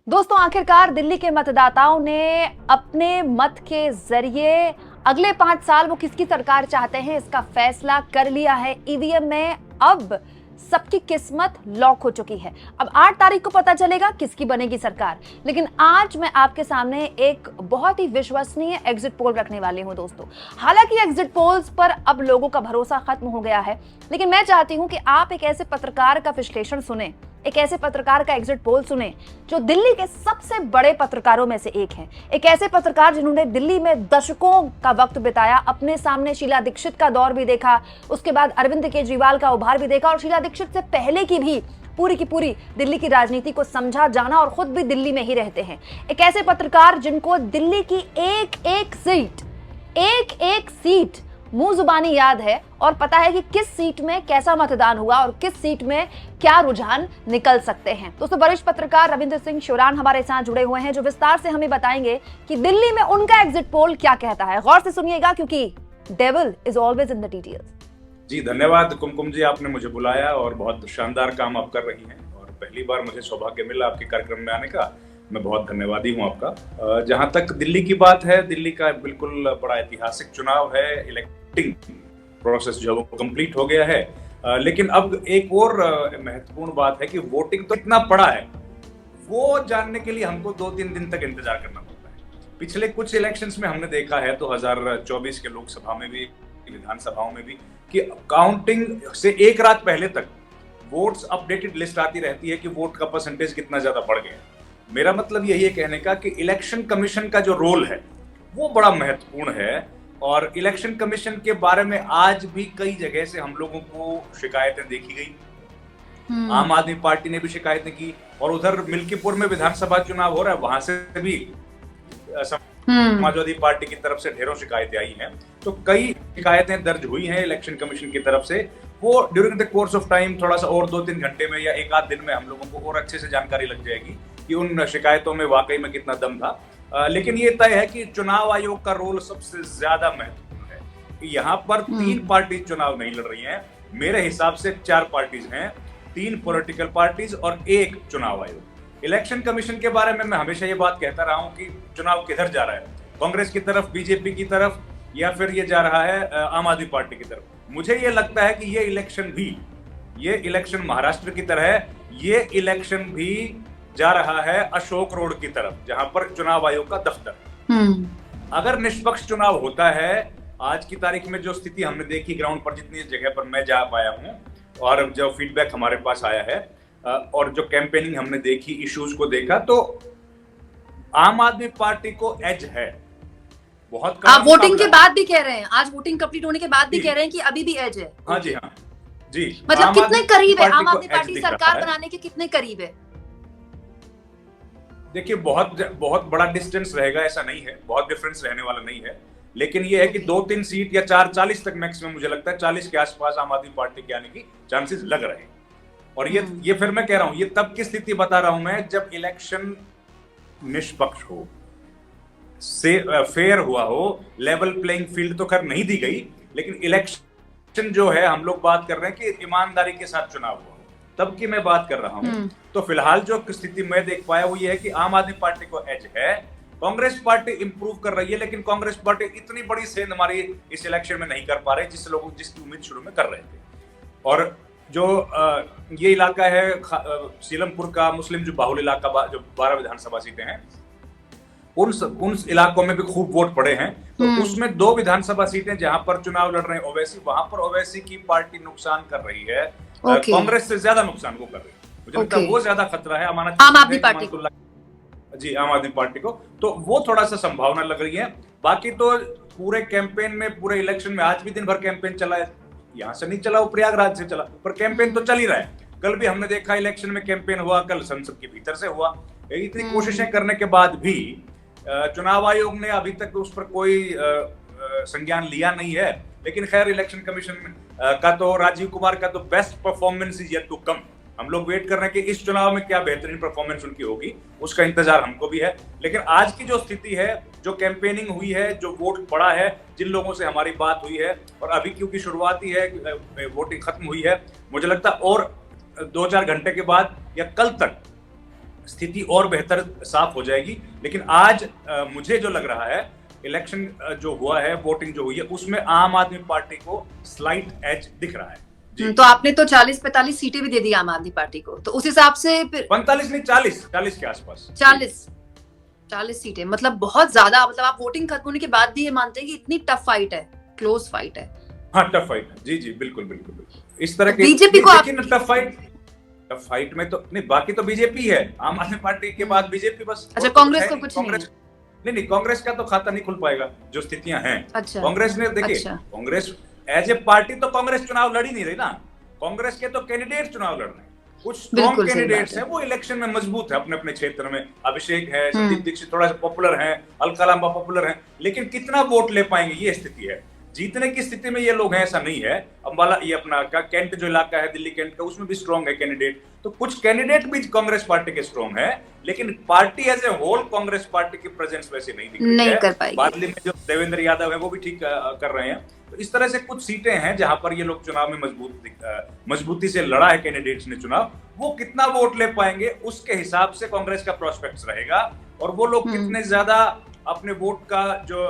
दोस्तों, आखिरकार दिल्ली के मतदाताओं ने अपने मत के जरिए अगले 5 साल वो किसकी सरकार चाहते हैं इसका फैसला कर लिया है। ईवीएम में अब सबकी किस्मत लॉक हो चुकी है। अब 8 तारीख को पता चलेगा किसकी बनेगी सरकार। लेकिन आज मैं आपके सामने एक बहुत ही विश्वसनीय एग्जिट पोल रखने वाली हूं दोस्तों। हालांकि एग्जिट पोल्स पर अब लोगों का भरोसा खत्म हो गया है, लेकिन मैं चाहती हूं कि आप एक ऐसे पत्रकार का विश्लेषण सुने, एक ऐसे पत्रकार का एग्जिट पोल सुने जो दिल्ली के सबसे बड़े पत्रकारों में से एक हैं। एक ऐसे पत्रकार जिन्होंने दिल्ली में दशकों का वक्त बिताया, अपने सामने शीला दीक्षित का दौर भी देखा, उसके बाद अरविंद केजरीवाल का उभार भी देखा और शीला दीक्षित से पहले की भी पूरी की पूरी दिल्ली की राजनीति को समझा जाना और खुद भी दिल्ली में ही रहते हैं। एक ऐसे पत्रकार जिनको दिल्ली की एक एक सीट मुंह जुबानी याद है और पता है कि किस सीट में कैसा मतदान हुआ और किस सीट में क्या रुझान निकल सकते हैं। दोस्तों, वरिष्ठ पत्रकार रविंद्र सिंह श्योरान हमारे साथ जुड़े हुए हैं, जो विस्तार से हमें बताएंगे कि दिल्ली में उनका एग्जिट पोल क्या कहता है। गौर से सुनिएगा क्योंकि devil is always in the details. जी धन्यवाद कुमकुम जी, आपने मुझे बुलाया और बहुत शानदार काम आप कर रही हैं और पहली बार मुझे सौभाग्य मिला आपके कार्यक्रम में आने का। मैं बहुत धन्यवादी हूं आपका। जहां तक दिल्ली की बात है, दिल्ली का बिल्कुल बड़ा ऐतिहासिक चुनाव है। इलेक्टिंग प्रोसेस जो है वो कंप्लीट हो गया है, लेकिन अब एक और महत्वपूर्ण बात है कि वोटिंग तो इतना पड़ा है, वो जानने के लिए हमको 2-3 दिन तक इंतजार करना पड़ता है। पिछले कुछ इलेक्शंस में हमने देखा है 2024 के लोकसभा में भी, विधानसभाओं में भी, कि काउंटिंग से एक रात पहले तक वोट्स अपडेटेड लिस्ट आती रहती है कि वोट का परसेंटेज कितना ज्यादा बढ़ गया है। मेरा मतलब यही है कहने का कि इलेक्शन कमीशन का जो रोल है वो बड़ा महत्वपूर्ण है और इलेक्शन कमीशन के बारे में आज भी कई जगह से हम लोगों को शिकायतें देखी गई। आम आदमी पार्टी ने भी शिकायतें की और उधर मिल्कीपुर में विधानसभा चुनाव हो रहा है, वहां से भी समाजवादी पार्टी की तरफ से ढेरों शिकायतें आई हैं। तो कई शिकायतें दर्ज हुई हैं इलेक्शन कमीशन की तरफ से। वो during the course of time थोड़ा सा और 2-3 घंटे में या एक आध दिन में हम लोगों को और अच्छे से जानकारी लग जाएगी कि उन शिकायतों में वाकई में कितना दम था। लेकिन ये तय है कि चुनाव आयोग का रोल सबसे ज्यादा महत्वपूर्ण है। यहाँ पर 3 पार्टी चुनाव नहीं लड़ रही हैं, मेरे हिसाब से 4 पार्टीज हैं, 3 पॉलिटिकल पार्टीज और 1 चुनाव आयोग। इलेक्शन कमीशन के बारे में मैं हमेशा ये बात कहता रहा हूं कि चुनाव किधर जा रहा है, कांग्रेस की तरफ, बीजेपी की तरफ, या फिर ये जा रहा है आम आदमी पार्टी की तरफ। मुझे ये लगता है कि ये इलेक्शन महाराष्ट्र की तरह है, ये इलेक्शन भी जा रहा है अशोक रोड की तरफ, जहां पर चुनाव आयोग का दफ्तर। अगर निष्पक्ष चुनाव होता है, आज की तारीख में जो स्थिति हमने देखी ग्राउंड पर, जितनी जगह पर मैं जा पाया हूं और जो फीडबैक हमारे पास आया है और जो कैंपेनिंग हमने देखी, इश्यूज को देखा, तो आम आदमी पार्टी को एज है। बहुत आप वोटिंग के बाद भी कह रहे हैं, आज वोटिंग कंप्लीट होने के बाद भी कह रहे हैं कि अभी भी एज है। हाँ जी, हाँ जी। मतलब कितने करीब है आम आदमी पार्टी सरकार बनाने के, कितने करीब है? देखिए, बहुत बड़ा डिस्टेंस रहेगा ऐसा नहीं है, बहुत डिफरेंस रहने वाला नहीं है, लेकिन ये है कि 2-3 सीट या 40 तक मैक्सिमम, मुझे लगता है 40 के आसपास आम आदमी पार्टी के आने की चांसेस लग रहे हैं। और ये फिर मैं कह रहा हूं, ये तब की स्थिति बता रहा हूं मैं जब इलेक्शन निष्पक्ष हो, से फेयर हुआ हो, लेवल प्लेइंग फील्ड तो खैर नहीं दी गई, लेकिन इलेक्शन जो है, हम लोग बात कर रहे हैं कि ईमानदारी के साथ चुनाव हुआ, तब की मैं बात कर रहा हूं। तो फिलहाल जो स्थिति मैं देख पाया वो ये है कि आम आदमी पार्टी को एज है, कांग्रेस पार्टी इंप्रूव कर रही है, लेकिन कांग्रेस पार्टी इतनी बड़ी सेंध हमारी इस इलेक्शन में नहीं कर पा रहे जिसकी उम्मीद शुरू में कर रहे थे। और जो ये इलाका है सीलमपुर का, मुस्लिम जो बाहुल इलाका, जो 12 विधानसभा सीटें हैं, उन इलाकों में भी खूब वोट पड़े हैं। तो उसमें 2 विधानसभा सीटें जहां पर चुनाव लड़ रहे हैं ओवैसी, वहां पर ओवैसी की पार्टी नुकसान कर रही है, कांग्रेस से ज्यादा नुकसान वो कर रही है। मुझे लगता है वो ज्यादा खतरा है आम आदमी पार्टी को। जी, आम आदमी पार्टी को, तो वो थोड़ा सा संभावना लग रही है। बाकी तो पूरे कैंपेन में, पूरे इलेक्शन में आज भी दिन भर कैंपेन चला है, यहाँ से नहीं चला, वो प्रयागराज से चला, पर कैंपेन तो चल ही रहा है। कल भी हमने देखा इलेक्शन में कैंपेन हुआ, कल संसद के भीतर से हुआ। इतनी कोशिशें करने के बाद भी चुनाव आयोग ने अभी तक उस पर कोई संज्ञान लिया नहीं है। लेकिन खैर, इलेक्शन कमीशन का तो, राजीव कुमार का तो best performance is yet to come. हम लोग वेट कर रहे हैं कि इस चुनाव में क्या बेहतरीन परफॉर्मेंस उनकी होगी, उसका इंतजार हमको भी है। लेकिन आज की जो स्थिति है, जो कैंपेनिंग हुई है, जो वोट पड़ा है, जिन लोगों से हमारी बात हुई है, और अभी क्योंकि शुरुआती है, वोटिंग खत्म हुई है, मुझे लगता है और 2-4 घंटे के बाद या कल तक स्थिति और बेहतर साफ हो जाएगी। लेकिन आज मुझे जो लग रहा है, इलेक्शन जो हुआ है, वोटिंग जो हुई है, उसमें आम आदमी पार्टी को स्लाइट एज दिख रहा है। तो आपने तो 40-45 सीटें भी दे दी आम आदमी पार्टी को, तो उस हिसाब से फिर 45 नहीं, 40 के आसपास, 40 सीटें, मतलब बहुत ज्यादा। मतलब आप वोटिंग खत्म होने के बाद भी ये मानते हैं कि इतनी टफ फाइट है, क्लोज फाइट है? हाँ, टफ फाइट है। जी जी, बिल्कुल बिल्कुल बिल्कुल। इस तरह के बीजेपी को लेकिन टफ फाइट में तो नहीं, बाकी तो बीजेपी है। आम आदमी पार्टी के बाद बीजेपी बस। अच्छा, कांग्रेस को कुछ नहीं, कांग्रेस का तो खाता नहीं खुल पाएगा जो स्थितियां हैं। अच्छा, कांग्रेस ने देखिए, कांग्रेस एज ए पार्टी तो कांग्रेस चुनाव लड़ी नहीं रही ना। कांग्रेस के तो कैंडिडेट चुनाव लड़ रहे हैं, कुछ स्ट्रॉन्ग कैंडिडेट्स हैं, वो इलेक्शन में मजबूत है अपने अपने क्षेत्र में। अभिषेक है, संदीप दीक्षित थोड़ा सा पॉपुलर है, अलका लांबा पॉपुलर है, लेकिन कितना वोट ले पाएंगे ये स्थिति है। जीतने की स्थिति में ये लोग हैं ऐसा नहीं है। अंबाला, ये अपना कैंट जो इलाका है, दिल्ली कैंट का, उसमें भी स्ट्रॉन्ग है कैंडिडेट। तो कुछ कैंडिडेट भी कांग्रेस पार्टी के स्ट्रॉन्ग है, लेकिन party as a whole Congress party की प्रेजेंस वैसे नहीं दिख रही है। कर पाएगी। बादली में जो देवेंद्र यादव है वो भी ठीक कर रहे हैं। तो इस तरह से कुछ सीटें हैं जहां पर ये लोग चुनाव में मजबूती से लड़ा है कैंडिडेट्स ने चुनाव। वो कितना वोट ले पाएंगे उसके हिसाब से कांग्रेस का प्रोस्पेक्ट्स रहेगा, और वो लोग कितने ज्यादा अपने वोट का जो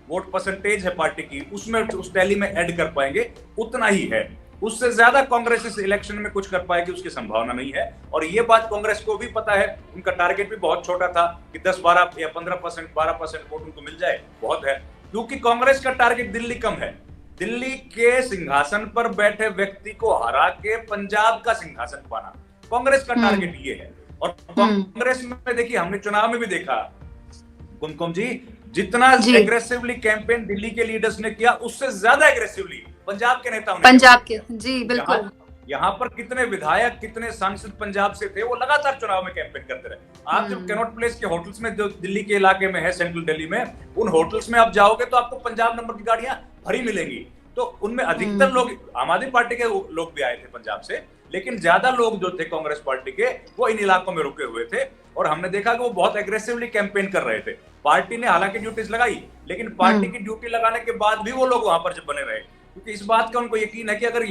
वोट परसेंटेज है पार्टी की, उसमें उस टैली में ऐड कर पाएंगे, उतना ही है। उससे ज्यादा कांग्रेस इस इलेक्शन में कुछ कर पाएगी उसकी संभावना नहीं है। और ये बात कांग्रेस को भी पता है। उनका टारगेट भी बहुत छोटा था कि 10-12 या 15%, 12% वोट उनको मिल जाए, बहुत है। क्योंकि कांग्रेस का टारगेट दिल्ली कम है। दिल्ली के सिंहासन पर बैठे व्यक्ति को हरा के पंजाब का सिंहासन पाना कांग्रेस का टारगेट ये है। और कांग्रेस में देखिए, हमने चुनाव में भी देखा, कुमकुम जी, जितना एग्रेसिवली कैंपेन दिल्ली के लीडर्स ने किया, उससे ज्यादा एग्रेसिवली पंजाब के नेताओं ने, पंजाब के, जी बिल्कुल। यहाँ पर कितने विधायक, कितने सांसद पंजाब से थे, वो लगातार चुनाव में कैंपेन करते रहे। आप जब कैनॉट प्लेस के होटल्स में, जो दिल्ली के इलाके में है, सेंट्रल दिल्ली में, उन होटल्स में आप जाओगे तो आपको पंजाब नंबर की गाड़ियां भरी मिलेंगी। तो उनमें अधिकतर लोग आम आदमी पार्टी के लोग भी आए थे पंजाब से, लेकिन ज्यादा लोग जो थे कांग्रेस पार्टी के, वो इन इलाकों में रुके हुए थे। और हमने देखा कि वो बहुत एग्रेसिवली कैंपेन कर रहे थे। पार्टी ने हालांकि ड्यूटीज लगाई, लेकिन पार्टी की ड्यूटी लगाने के बाद भी वो लोग वहां पर जब बने रहे, क्योंकि इस बात का उनको यकीन है कि अगर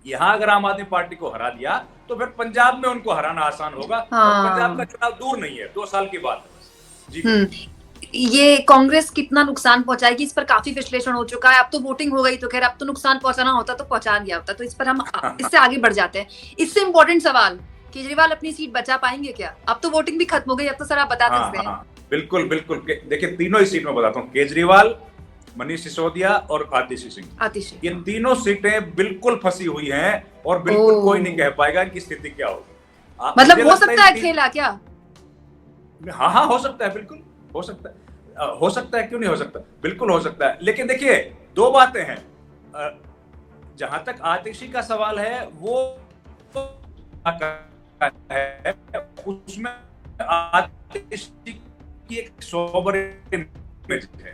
यहाँ अगर आम आदमी पार्टी को हरा दिया तो फिर पंजाब में उनको हराना आसान होगा। और पंजाब का चुनाव दूर नहीं है, 2 साल की बात है। जी, ये कांग्रेस कितना नुकसान पहुंचाएगी, इस पर काफी विश्लेषण हो चुका है। अब तो वोटिंग हो गई, तो खैर अब तो नुकसान पहुंचाना होता तो पहुंचा दिया होता। तो इस पर हम इससे आगे बढ़ जाते हैं। इससे इम्पोर्टेंट सवाल, केजरीवाल अपनी सीट बचा पाएंगे क्या? अब तो वोटिंग भी खत्म हो गई, अब तो सर आप बता सकते हैं। बिल्कुल बिल्कुल। देखिए, तीनों ही सीट में बताता हूँ, केजरीवाल, मनीष सिसोदिया और आतिशी सिंह, ये तीनों सीटें बिल्कुल फंसी हुई हैं और बिल्कुल कोई नहीं कह पाएगा कि स्थिति क्या होगी। मतलब हो सकता है खेला क्या? हाँ, हो सकता है, बिल्कुल हो सकता है। हो सकता है, क्यों नहीं हो सकता, बिल्कुल हो सकता है। लेकिन देखिए, 2 बातें हैं। जहां तक आतिशी का सवाल है, वो है उसमें आतिशी की एक सोबर इमेज है।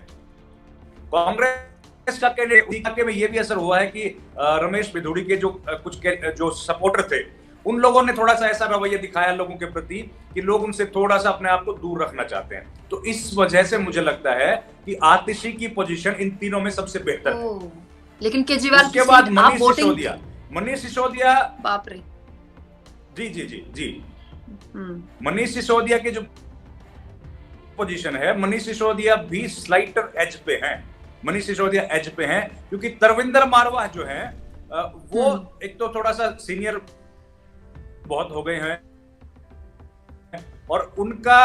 कांग्रेस का कैंडिडेट में ये भी असर हुआ है कि रमेश भिदुड़ी के जो सपोर्टर थे, उन लोगों ने थोड़ा सा ऐसा रवैया दिखाया लोगों के प्रति कि लोग उनसे थोड़ा सा अपने आप को दूर रखना चाहते हैं। तो इस वजह से मुझे लगता है कि आतिशी की पोजीशन इन तीनों में सबसे बेहतर है। लेकिन केजरीवाल के बाद मनीष सिसोदिया, बाप रे, जी, मनीष सिसोदिया की जो पोजीशन है, मनीष सिसोदिया भी स्लाइटर एज पे हैं। मनीष सिसोदिया एज पे हैं क्योंकि तरविंदर मारवाह जो है, वो एक तो थोड़ा सा सीनियर बहुत हो गए हैं, और उनका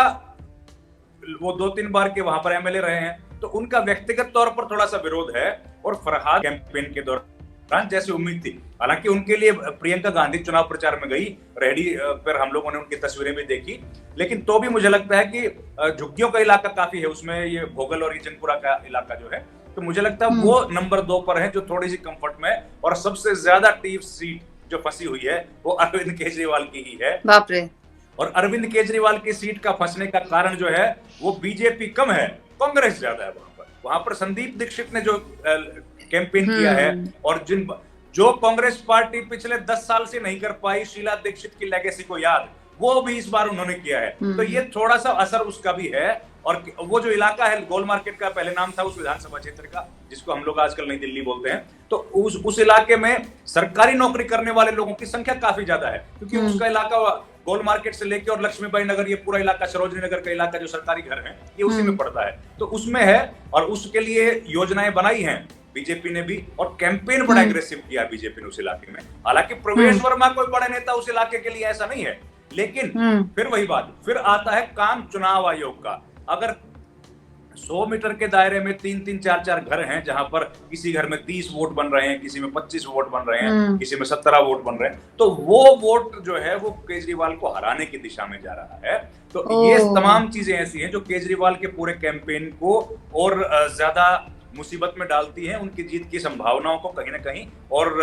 वो 2-3 बार के वहां पर एमएलए रहे हैं, तो उनका व्यक्तिगत तौर पर थोड़ा सा विरोध है। और फरहाद कैंपेन के दौरान जैसी उम्मीद थी, हालांकि उनके लिए प्रियंका गांधी चुनाव प्रचार में गई, रेहड़ी पर हम लोगों ने उनकी तस्वीरें भी देखी, लेकिन तो भी मुझे लगता है कि झुग्गियों का इलाका काफी है उसमें, ये भोगल और जंगपुरा का इलाका जो है, तो मुझे लगता है वो नंबर 2 पर है, जो थोड़ी सी कंफर्ट में। और सबसे ज्यादा टीफ सीट जो फंसी हुई है वो अरविंद केजरीवाल की ही है। बाप रे। और अरविंद केजरीवाल की सीट का फंसने का कारण जो है, वो बीजेपी कम है, कांग्रेस ज्यादा है। वहां पर संदीप दीक्षित ने जो कैंपेन किया है, और जो कांग्रेस पार्टी पिछले 10 साल से नहीं कर पाई, शीला दीक्षित की लेगेसी को याद, वो भी इस बार उन्होंने किया है। तो ये थोड़ा सा असर उसका भी है। और वो जो इलाका है, गोल मार्केट का पहले नाम था उस विधानसभा क्षेत्र का, जिसको हम लोग आजकल नई दिल्ली बोलते हैं, तो उस इलाके में सरकारी नौकरी करने वाले लोगों की संख्या काफी ज्यादा है, क्योंकि उसका इलाका गोल मार्केट से लेके और लक्ष्मीबाई नगर, ये पूरा इलाका, सरोजनी नगर का इलाका जो सरकारी घर है, ये उसी में पड़ता है। तो उसमें है और उसके लिए योजनाएं बनाई हैं बीजेपी ने भी, और कैंपेन बड़ा एग्रेसिव किया बीजेपी ने उस इलाके में। हालांकि प्रवेश वर्मा कोई बड़े नेता उस इलाके के लिए ऐसा नहीं है, लेकिन फिर वही बात, फिर आता है काम चुनाव आयोग का। अगर 100 मीटर के दायरे में 3-3, 4-4 घर हैं जहां पर किसी घर में 30 वोट बन रहे हैं, किसी में 25 वोट बन रहे हैं, किसी में 17 वोट बन रहे हैं, तो वो वोट जो है वो केजरीवाल को हराने की दिशा में जा रहा है। तो ये तमाम चीजें ऐसी हैं जो केजरीवाल के पूरे कैंपेन को और ज्यादा मुसीबत में डालती हैं, उनकी जीत की संभावनाओं को कहीं ना कहीं और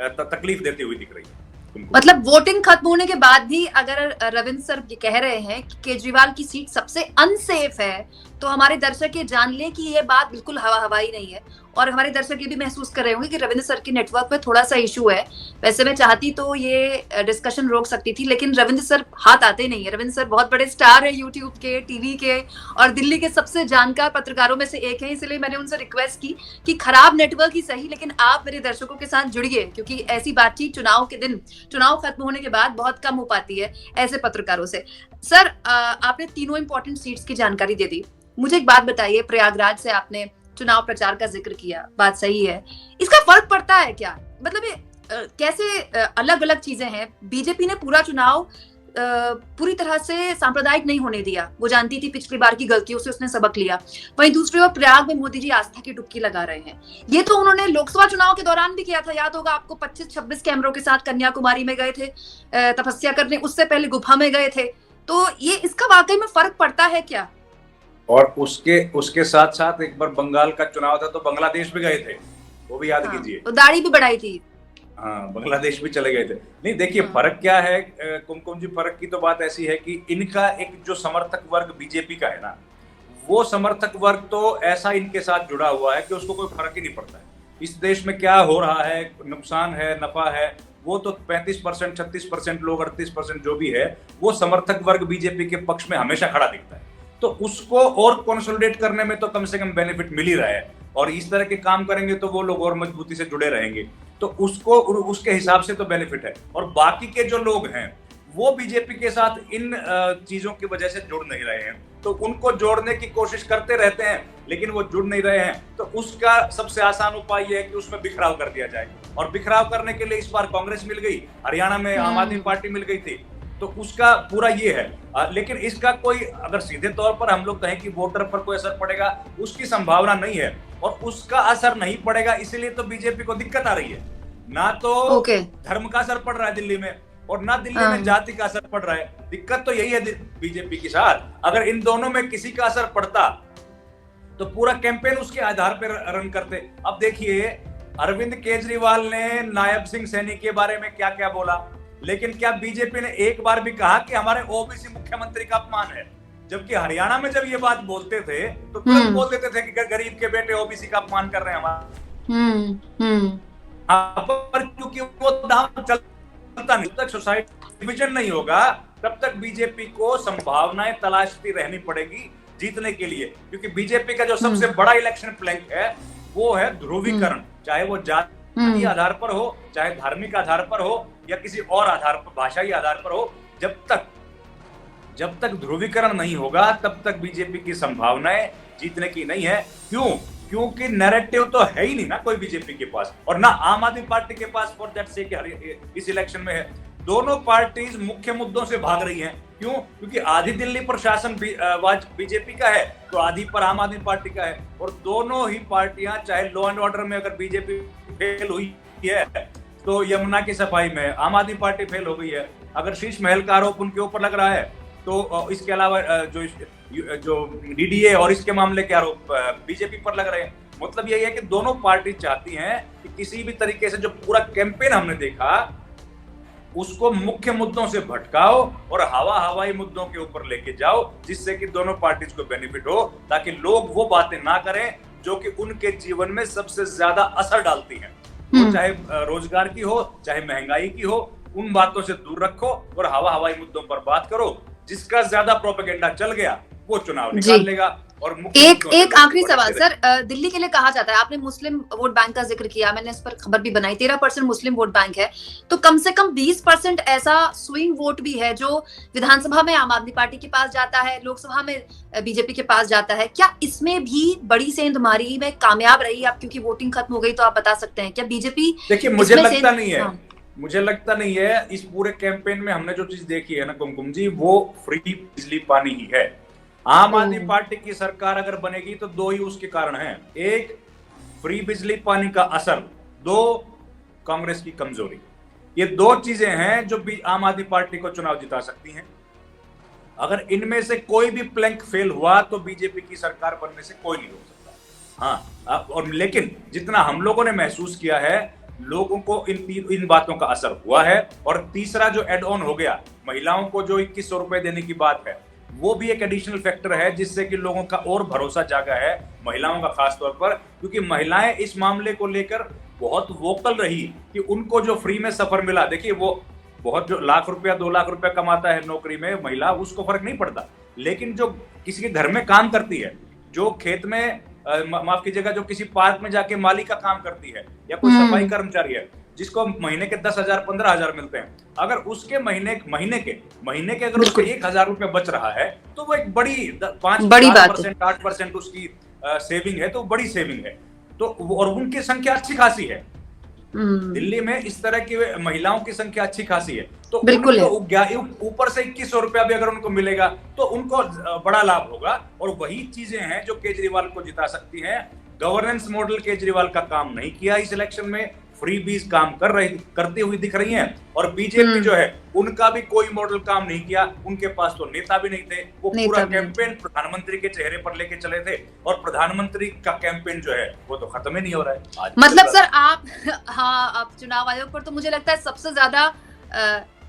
तकलीफ देती हुई दिख रही है। मतलब वोटिंग खत्म होने के बाद भी अगर रविंद्र सर ये कह रहे हैं कि केजरीवाल की सीट सबसे अनसेफ है, तो हमारे दर्शक ये जान लें कि ये बात बिल्कुल हवा हवाई नहीं है। और हमारे दर्शक ये भी महसूस कर रहे होंगे कि रविंद्र सर के नेटवर्क में थोड़ा सा इशू है। वैसे मैं चाहती तो ये डिस्कशन रोक सकती थी, लेकिन रविंद्र सर हाथ आते नहीं है। रविंद्र सर बहुत बड़े स्टार है यूट्यूब के, टीवी के, और दिल्ली के सबसे जानकार पत्रकारों में से एक है। इसलिए मैंने उनसे रिक्वेस्ट की कि खराब नेटवर्क ही सही, लेकिन आप मेरे दर्शकों के साथ जुड़िए, क्योंकि ऐसी बातचीत चुनाव के दिन, चुनाव खत्म होने के बाद बहुत कम हो पाती है ऐसे पत्रकारों से। सर, आपने तीनों इंपॉर्टेंट सीट्स की जानकारी दे दी। मुझे एक बात बताइए, प्रयागराज से आपने चुनाव प्रचार का जिक्र किया, बात सही है, इसका फर्क पड़ता है क्या? मतलब ये कैसे अलग अलग चीजें हैं? बीजेपी ने पूरा चुनाव पूरी तरह से सांप्रदायिक नहीं होने दिया, वो जानती थी पिछली बार की गलतियों से उसने सबक लिया। वहीं दूसरी ओर प्रयाग में मोदी जी आस्था की डुबकी लगा रहे हैं। ये तो उन्होंने लोकसभा चुनाव के दौरान भी किया था, याद होगा आपको, 25-26 कैमरों के साथ कन्याकुमारी में गए थे तपस्या करने, उससे पहले गुफा में गए थे। तो ये इसका वाकई में फर्क पड़ता है क्या? और उसके साथ साथ एक बार बंगाल का चुनाव था तो बांग्लादेश भी गए थे, वो भी याद कीजिए। तो दाढ़ी भी बढ़ाई थी। हाँ, बांग्लादेश भी चले गए थे। नहीं, देखिए फर्क क्या है कुमकुम जी, फर्क की तो बात ऐसी है कि इनका एक जो समर्थक वर्ग बीजेपी का है ना, वो समर्थक वर्ग तो ऐसा इनके साथ जुड़ा हुआ है कि उसको कोई फर्क ही नहीं पड़ता है इस देश में क्या हो रहा है, नुकसान है, नफा है। वो तो 35%, 36% लोग, 38% जो भी है, वो समर्थक वर्ग बीजेपी के पक्ष में हमेशा खड़ा दिखता है। तो उसको और कंसोलिडेट करने में तो कम से कम बेनिफिट मिल ही रहा है, और इस तरह के काम करेंगे तो वो लोग और मजबूती से जुड़े रहेंगे, तो उसको उसके हिसाब से तो बेनिफिट है। और बाकी के जो लोग हैं वो बीजेपी के साथ इन चीजों की वजह से जुड़ नहीं रहे हैं, तो उनको जोड़ने की कोशिश करते रहते हैं, लेकिन वो जुड़ नहीं रहे हैं। तो उसका सबसे आसान उपाय यह है कि उसमें बिखराव कर दिया जाए, और बिखराव करने के लिए इस बार कांग्रेस मिल गई, हरियाणा में आम आदमी पार्टी मिल गई थी, तो उसका पूरा ये है। लेकिन इसका कोई अगर सीधे तौर पर हम लोग कहें कि वोटर पर कोई असर पड़ेगा, उसकी संभावना नहीं है, और उसका असर नहीं पड़ेगा इसलिए तो बीजेपी को दिक्कत आ रही है। ना तो धर्म का असर पड़ रहा है दिल्ली में, और ना दिल्ली में जाति का असर पड़ रहा है। दिक्कत तो यही है बीजेपी के साथ। अगर इन दोनों में किसी का असर पड़ता तो पूरा कैंपेन उसके आधार पर रन करते। अब देखिए, अरविंद केजरीवाल ने नायब सिंह सैनी के बारे में क्या क्या बोला, लेकिन क्या बीजेपी ने एक बार भी कहा कि हमारे ओबीसी मुख्यमंत्री का अपमान है? जबकि हरियाणा में जब ये बात बोलते थे तो तुरंत बोल देते थे कि गरीब के बेटे ओबीसी का अपमान कर रहे हैं हमारा। पर क्योंकि वो दाम चलता नहीं, तक सोसाइटी डिवीजन नहीं होगा, तब तक बीजेपी को संभावनाएं तलाशती रहनी पड़ेगी जीतने के लिए। क्योंकि बीजेपी का जो सबसे बड़ा इलेक्शन प्लैंक है वो है ध्रुवीकरण, चाहे वो जाति आधार पर हो, चाहे धार्मिक आधार पर हो, या किसी और आधार पर, भाषाई आधार पर हो। जब तक ध्रुवीकरण नहीं होगा तब तक बीजेपी की संभावनाएं जीतने की नहीं है। क्यों? क्योंकि नैरेटिव तो है ही नहीं ना कोई बीजेपी के पास, और ना आम आदमी पार्टी के पास फॉर दैट सेक इस इलेक्शन में है। दोनों पार्टीज मुख्य मुद्दों से भाग रही हैं। क्यों? क्योंकि आधी दिल्ली प्रशासन बीजेपी का है, तो आधी पर आम आदमी पार्टी का है, और दोनों ही पार्टियां, चाहे लॉ एंड ऑर्डर में अगर बीजेपी फेल हुई है तो यमुना की सफाई में आम आदमी पार्टी फेल हो गई है। अगर शीश महल का आरोप उनके ऊपर लग रहा है तो इसके अलावा जो डीडीए और इसके मामले के आरोप बीजेपी पर लग रहे हैं। मतलब यही है कि दोनों पार्टी चाहती हैं कि किसी भी तरीके से जो पूरा कैंपेन हमने देखा उसको मुख्य मुद्दों से भटकाओ और हवाई मुद्दों के ऊपर लेके जाओ, जिससे कि दोनों पार्टीज को बेनिफिट हो, ताकि लोग वो बातें ना करें जो कि उनके जीवन में सबसे ज्यादा असर डालती हैं। तो चाहे रोजगार की हो, चाहे महंगाई की हो, उन बातों से दूर रखो और हवाई मुद्दों पर बात करो। जिसका ज्यादा प्रोपेगेंडा चल गया वो चुनाव निकाल लेगा। और मुख्य एक आखिरी सवाल सर, दिल्ली के लिए कहा जाता है, आपने मुस्लिम वोट बैंक का जिक्र किया, मैंने इस पर खबर भी बनाई, 13% मुस्लिम वोट बैंक है, तो कम से कम 20% ऐसा स्विंग वोट भी है जो विधानसभा में आम आदमी पार्टी के पास जाता है, लोकसभा में बीजेपी के पास जाता है। क्या इसमें भी बड़ी सेंधमारी में कामयाब रही आप, क्योंकि वोटिंग खत्म हो गई, तो आप बता सकते हैं क्या बीजेपी? देखिए मुझे लगता नहीं है, मुझे लगता नहीं है। इस पूरे कैंपेन में हमने जो चीज देखी है ना कुमकुम जी, वो फ्री बिजली पानी ही है। आम आदमी पार्टी की सरकार अगर बनेगी तो दो ही उसके कारण हैं, एक फ्री बिजली पानी का असर, दो कांग्रेस की कमजोरी। ये दो चीजें हैं जो भी आम आदमी पार्टी को चुनाव जिता सकती हैं। अगर इनमें से कोई भी प्लैंक फेल हुआ तो बीजेपी की सरकार बनने से कोई नहीं रोक सकता। हाँ, और लेकिन जितना हम लोगों ने महसूस किया है, लोगों को इन बातों का असर हुआ है। और तीसरा जो एड ऑन हो गया, महिलाओं को जो 2100 रुपए देने की बात है, वो भी एक एडिशनल फैक्टर है जिससे कि लोगों का और भरोसा जागा है, महिलाओं का खास तौर पर, क्योंकि महिलाएं इस मामले को लेकर बहुत वोकल रही कि उनको जो फ्री में सफर मिला। देखिए वो बहुत, जो लाख रुपया 2 लाख रुपया कमाता है नौकरी में महिला, उसको फर्क नहीं पड़ता, लेकिन जो किसी के घर में काम करती है, जो खेत में माफ कीजिएगा, जो किसी पार्क में जाके माली का काम करती है, या कोई सफाई कर्मचारी है जिसको महीने के 10,000 15,000 मिलते हैं, अगर उसके महीने के अगर उसको 1,000 रुपया बच रहा है तो वो एक बड़ी 5% 8% उसकी सेविंग है, तो बड़ी सेविंग है। तो और उनकी संख्या अच्छी खासी है दिल्ली में, इस तरह की महिलाओं की संख्या अच्छी खासी है। तो ऊपर से 2100 रुपया भी अगर उनको मिलेगा तो उनको बड़ा लाभ होगा। और वही चीजें हैं जो केजरीवाल को जिता सकती हैं। गवर्नेंस मॉडल केजरीवाल का काम नहीं किया इस इलेक्शन में, फ्री बीज काम करती हुई दिख रही हैं। और बीजेपी जो है उनका भी कोई मॉडल काम नहीं किया, उनके पास तो नेता भी नहीं थे। वो पूरा कैंपेन प्रधानमंत्री के चेहरे पर लेके चले थे, और प्रधानमंत्री का कैंपेन जो है वो तो खत्म ही नहीं हो रहा है आज। मतलब सर आप चुनाव आयोग पर तो मुझे लगता है सबसे ज्यादा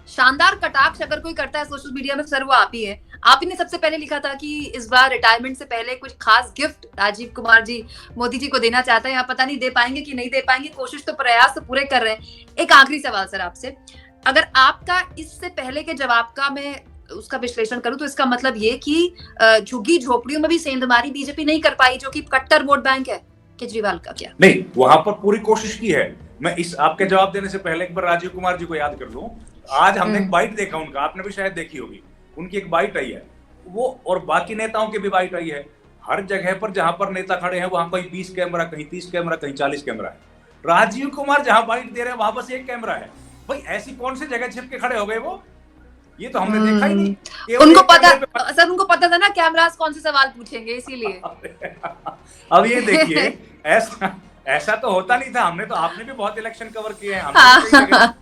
शानदार कटाक्ष अगर कोई करता है सोशल मीडिया में, सर वो आप ही है। आप ही ने सबसे पहले लिखा था कि इस बार रिटायरमेंट से पहले कुछ खास गिफ्ट राजीव कुमार जी मोदी जी को देना चाहते हैं। आप पता नहीं दे पाएंगे कि नहीं दे पाएंगे, कोशिश तो प्रयास तो पूरे कर रहे हैं। एक आखिरी सवाल सर आपसे, अगर आपका इससे पहले के जवाब का मैं उसका विश्लेषण करूं तो इसका मतलब ये कि झुग्गी झोपड़ियों में भी सेंधमारी बीजेपी नहीं कर पाई, जो कि कट्टर वोट बैंक है केजरीवाल का। क्या नहीं, वहां पर पूरी कोशिश की है। मैं इस आपके जवाब देने से पहले एक बार राजीव कुमार जी को याद कर लूं। आज हमने एक बाइट देखा उनका, आपने भी शायद देखी होगी, उनकी एक बाइट आई है वो, और बाकी नेताओं की भी बाइट आई है। हर जगह पर जहां पर नेता खड़े हैं वहां कहीं 20 कैमरा, कहीं 30 कैमरा, कहीं 40 कैमरा है। राजीव कुमार जहां बाइट दे रहे हैं वहां बस एक कैमरा है। भाई ऐसी कौन सी जगह छिप के खड़े हो गए वो? ये तो हमने देखा ही नहीं। उनको पता सर, उनको पता था ना कैमरास कौन से सवाल पूछेंगे, इसीलिए। अब ये देखिए, ऐसा तो होता नहीं था। हमने तो, आपने भी बहुत इलेक्शन कवर किए हैं।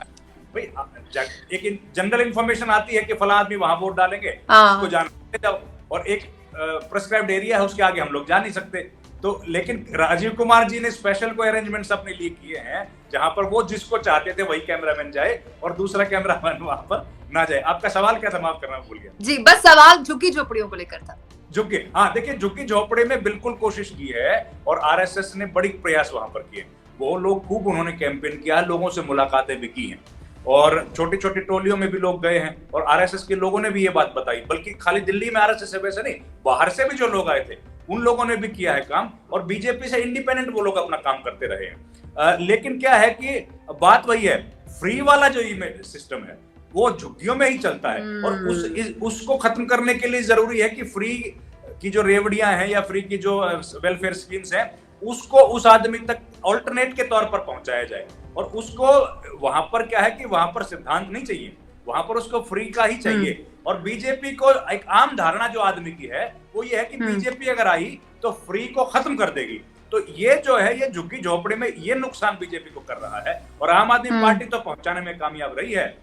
एक जनरल इंफॉर्मेशन आती है कि फला आदमी वहां वोट डालेंगे, उसको जाने जाओ, और एक प्रिस्क्राइब्ड एरिया है उसके आगे हम लोग जा नहीं सकते। तो लेकिन राजीव कुमार जी ने स्पेशल कोई अरेंजमेंट्स अपने लिए किए हैं जहां पर वो जिसको चाहते थे वही कैमरामैन जाए और दूसरा कैमरामैन वहां पर ना जाए। आपका सवाल क्या था, माफ करना भूल गया जी। बस सवाल झुग्गी झोपड़ियों को लेकर था। झुग्गी, हाँ देखिए, झुग्गी झोपड़े में बिल्कुल कोशिश की है, और आरएसएस ने बड़ी प्रयास वहां पर किए। वो लोग खूब उन्होंने कैंपेन किया, लोगों से मुलाकातें भी की हैं, और छोटी छोटी टोलियों में भी लोग गए हैं, और आरएसएस के लोगों ने भी ये बात बताई। बल्कि खाली दिल्ली में आरएसएस है वैसे नहीं, बाहर से भी जो लोग आए थे उन लोगों ने भी किया है काम, और बीजेपी से इंडिपेंडेंट वो लोग अपना काम करते रहे हैं। लेकिन क्या है कि बात वही है, फ्री वाला जो सिस्टम है वो झुग्गियों में ही चलता है, और उसको खत्म करने के लिए जरूरी है कि फ्री की जो रेवड़ियां हैं या फ्री की जो वेलफेयर स्कीम्स हैं उसको उस आदमी तक ऑल्टरनेट के तौर पर पहुंचाया जाए। और उसको वहां पर क्या है कि वहां पर सिद्धांत नहीं चाहिए, वहां पर उसको फ्री का ही चाहिए। और बीजेपी को एक आम धारणा जो आदमी की है वो ये है कि बीजेपी अगर आई तो फ्री को खत्म कर देगी। तो ये जो है, ये झुग्गी झोपड़ी में ये नुकसान बीजेपी को कर रहा है, और आम आदमी पार्टी तो पहुंचाने में कामयाब रही है।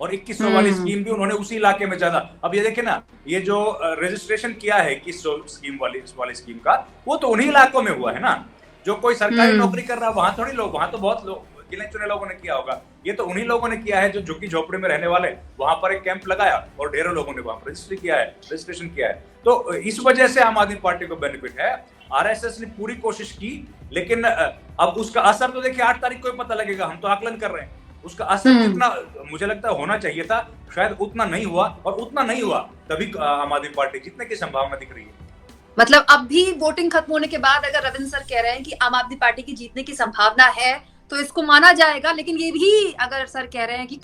और 2100 वाली स्कीम भी उन्होंने उसी इलाके में ज्यादा, अब ये देखे ना, ये जो रजिस्ट्रेशन किया है 2100 स्कीम वाली स्कीम का, वो तो उन्हीं इलाकों में हुआ है ना। जो कोई सरकारी नौकरी कर रहा है वहां थोड़ी लोग, वहां तो बहुत लोग गिने चुने लोगों ने किया होगा। ये तो उन्हीं लोगों ने किया है जो झुग्गी झोपड़ी में रहने वाले, वहां पर एक कैंप लगाया और ढेरों लोगों ने वहां पर रजिस्ट्रेशन किया है। तो इस वजह से आम आदमी पार्टी को बेनिफिट है। आरएसएस ने पूरी कोशिश की, लेकिन अब उसका असर तो देखिए 8 तारीख को ही पता लगेगा। हम तो आकलन कर रहे हैं, उसका असर जितना मुझे लगता है होना चाहिए था शायद उतना नहीं हुआ, और उतना नहीं हुआ तभी आम आदमी पार्टी जीतने की संभावना दिख रही है। मतलब अब भी वोटिंग खत्म होने के बाद अगर रविंद्र सर कह रहे हैं कि आम आदमी पार्टी की जीतने की संभावना है तो इसको माना जाएगा, लेकिन ये भी अगर सर कह रहे हैं कि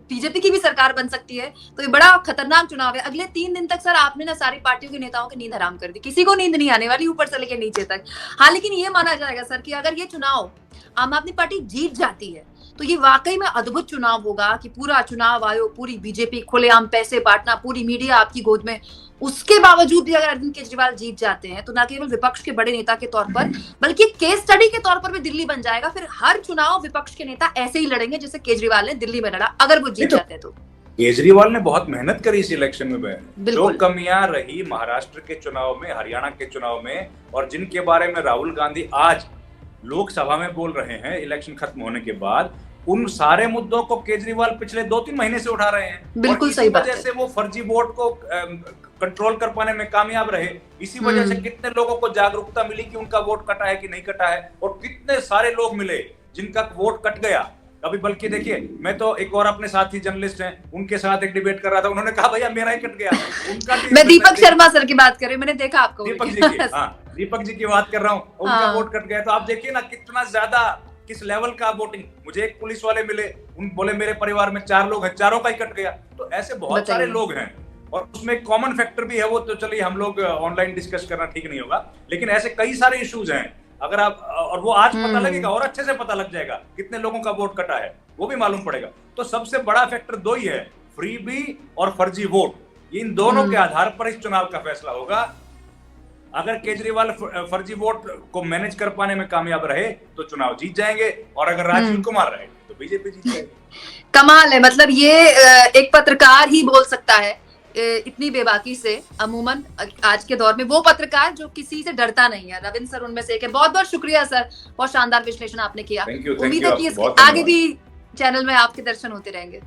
बीजेपी की भी सरकार बन सकती है तो ये बड़ा खतरनाक चुनाव है। अगले 3 दिन तक सर आपने ना सारी पार्टियों के नेताओं की नींद हराम कर दी, किसी को नींद नहीं आने वाली ऊपर से लेकर नीचे तक। हाँ, लेकिन ये माना जाएगा सर कि अगर ये चुनाव आम आदमी पार्टी जीत जाती है तो ये वाकई में अद्भुत चुनाव होगा कि पूरा चुनाव आयोग, पूरी बीजेपी, खुलेआम पैसे बांटना, पूरी मीडिया आपकी गोद में, उसके बावजूद भी अगर अरविंद केजरीवाल जीत जाते हैं तो न केवल विपक्ष के बड़े नेता के तौर पर बल्कि केस स्टडी के तौर पर भी दिल्ली बन जाएगा। फिर हर चुनाव विपक्ष के नेता ऐसे ही लड़ेंगे जैसे केजरीवाल ने दिल्ली में लड़ा, अगर वो जीत जाते हैं तो। केजरीवाल ने बहुत मेहनत करी इस इलेक्शन में, जो कमियां रही महाराष्ट्र के चुनाव में, हरियाणा के चुनाव में, और जिनके बारे में राहुल गांधी आज लोकसभा में बोल रहे हैं इलेक्शन खत्म होने के बाद, उन सारे मुद्दों को केजरीवाल पिछले 2-3 महीने से उठा रहे हैं। बिल्कुल सही बात है। वजह से वो फर्जी वोट को कंट्रोल कर पाने में कामयाब रहे। इसी वजह से कितने लोगों को जागरूकता मिली कि उनका वोट कटा है कि नहीं कटा है, और कितने सारे लोग मिले जिनका वोट कट गया। अभी बल्कि देखिए, मैं तो एक और अपने साथी जर्नलिस्ट हैं, उनके साथ एक डिबेट कर रहा था, उन्होंने कहा भैया मेरा ही कट गया। उनका मैं दीपक शर्मा सर की बात कर रही हूँ, मैंने देखा आपको। दीपक जी की, हाँ, दीपक जी की बात कर रहा हूँ, उनका वोट कट गया। तो आप देखिए ना कितना ज्यादा, किस लेवल का वोटिंग। मुझे एक पुलिस वाले मिले, उन बोले मेरे परिवार में 4 लोग हैं, चारों का ही कट गया। तो ऐसे बहुत सारे लोग हैं, और उसमें एक कॉमन फैक्टर भी है, वो तो चलिए हम लोग ऑनलाइन डिस्कस करना ठीक नहीं होगा, लेकिन ऐसे कई सारे इश्यूज हैं। अगर आप, और वो आज पता लगेगा और अच्छे से पता लग जाएगा कितने लोगों का वोट कटा है, वो भी मालूम पड़ेगा। तो सबसे बड़ा फैक्टर 2 ही है, फ्रीबी और फर्जी वोट। इन दोनों के आधार पर इस चुनाव का फैसला होगा। अगर केजरीवाल फर्जी वोट को मैनेज कर पाने में कामयाब रहे तो चुनाव जीत जाएंगे, और अगर राजीव कुमार रहे तो बीजेपी जीत जाएगी। कमाल है, मतलब ये एक पत्रकार ही बोल सकता है इतनी बेबाकी से। अमूमन आज के दौर में वो पत्रकार जो किसी से डरता नहीं है, रविंद्र सर उनमें से एक है। बहुत बहुत शुक्रिया सर, बहुत शानदार विश्लेषण आपने किया। उम्मीद है कि आगे भी चैनल में आपके दर्शन होते रहेंगे।